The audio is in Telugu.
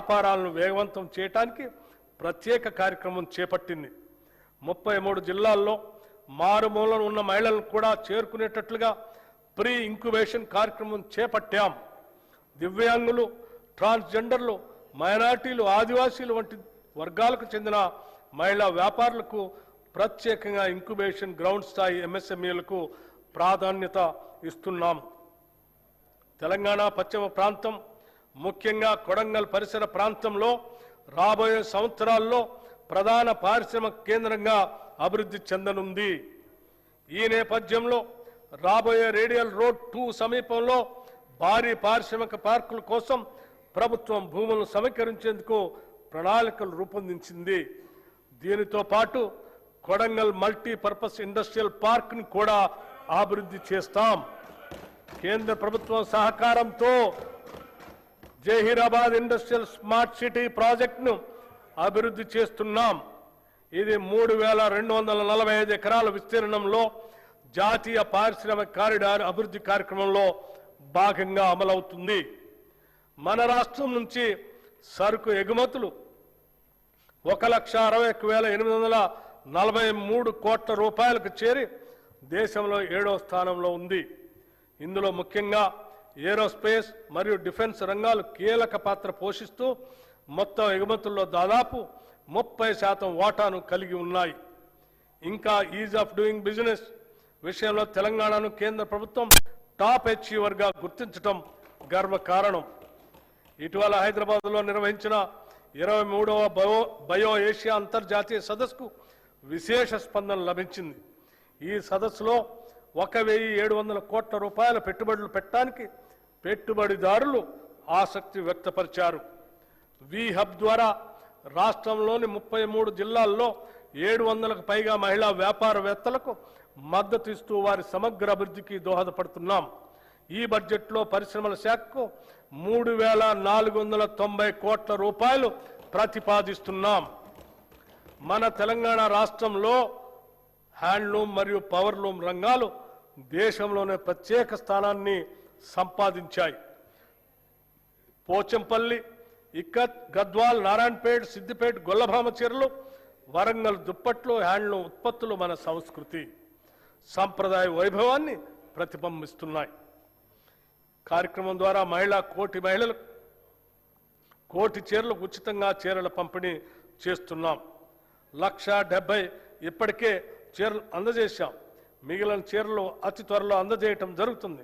వ్యాపారాలను వేగవంతం చేయడానికి ప్రత్యేక కార్యక్రమం చేపట్టింది. 33 జిల్లాల్లో మారుమూలన ఉన్న మహిళలను కూడా చేరుకునేటట్లుగా ప్రీ ఇంక్యుబేషన్ కార్యక్రమం చేపట్టాం. దివ్యాంగులు, ట్రాన్స్జెండర్లు, మైనారిటీలు, ఆదివాసీలు వంటి వర్గాలకు చెందిన మహిళా వ్యాపారులకు ప్రత్యేకంగా ఇంక్యుబేషన్ గ్రౌండ్ స్థాయి ఎంఎస్ఎంఈలకు ప్రాధాన్యత ఇస్తున్నాం. తెలంగాణ పశ్చిమ ప్రాంతం, ముఖ్యంగా కొడంగల్ పరిసర ప్రాంతంలో రాబోయే సంవత్సరాల్లో ప్రధాన పారిశ్రామిక కేంద్రంగా అభివృద్ధి చెందనుంది. ఈ నేపథ్యంలో రాబోయే రేడియల్ రోడ్ 2 సమీపంలో భారీ పారిశ్రామిక పార్కుల కోసం ప్రభుత్వం భూములను సమీకరించేందుకు ప్రణాళికలు రూపొందించింది. దీనితో పాటు కొడంగల్ మల్టీపర్పస్ ఇండస్ట్రియల్ పార్క్ ని కూడా అభివృద్ధి చేస్తాం. కేంద్ర ప్రభుత్వం సహకారంతో జహీరాబాద్ ఇండస్ట్రియల్ స్మార్ట్ సిటీ ప్రాజెక్టును అభివృద్ధి చేస్తున్నాం. ఇది 3245 ఎకరాల విస్తీర్ణంలో జాతీయ పారిశ్రామిక కారిడార్ అభివృద్ధి కార్యక్రమంలో భాగంగా అమలవుతుంది. మన రాష్ట్రం నుంచి సరుకు ఎగుమతులు 1,61,843 కోట్ల రూపాయలకు చేరి దేశంలో 7వ స్థానంలో ఉంది. ఇందులో ముఖ్యంగా ఏరోస్పేస్ మరియు డిఫెన్స్ రంగాలు కీలక పాత్ర పోషిస్తూ మొత్తం ఎగుమతుల్లో దాదాపు 30% వాటాను కలిగి ఉన్నాయి. ఇంకా ఈజ్ ఆఫ్ డూయింగ్ బిజినెస్ విషయంలో తెలంగాణను కేంద్ర ప్రభుత్వం టాప్ అచీవర్గా గుర్తించడం గర్వకారణం. ఇటీవల హైదరాబాద్లో నిర్వహించిన 23వ బయో ఏషియా అంతర్జాతీయ సదస్సుకు విశేష స్పందన లభించింది. ఈ సదస్సులో 1,700 కోట్ల రూపాయల పెట్టుబడులు పెట్టడానికి పెట్టుబడిదారులు ఆసక్తి వ్యక్తపరిచారు. వి హబ్ ద్వారా రాష్ట్రంలోని 33 జిల్లాల్లో 700కు పైగా మహిళా వ్యాపారవేత్తలకు మద్దతు ఇస్తూ వారి సమగ్ర అభివృద్ధికి దోహదపడుతున్నాం. ఈ బడ్జెట్లో పరిశ్రమల శాఖకు 3,490 కోట్ల రూపాయలు ప్రతిపాదిస్తున్నాం. మన తెలంగాణ రాష్ట్రంలో హ్యాండ్లూమ్ మరియు పవర్లూమ్ రంగాలు దేశంలోనే ప్రత్యేక స్థానాన్ని సంపాదించాయి. పోచంపల్లి, ఇక్కత్, గద్వాల్, నారాయణపేట్, సిద్దిపేట గొల్లభామ చీరలు, వరంగల్ దుప్పట్లు, హ్యాండ్లూమ్ ఉత్పత్తులు మన సంస్కృతి సంప్రదాయ వైభవాన్ని ప్రతిబింబిస్తున్నాయి. కార్యక్రమం ద్వారా మహిళలకు కోటి చీరలకు ఉచితంగా చీరల పంపిణీ చేస్తున్నాం. 1,70,000 ఇప్పటికే చీరలు అందజేశాం. మిగిలిన చీరలు అతి త్వరలో అందజేయటం జరుగుతుంది.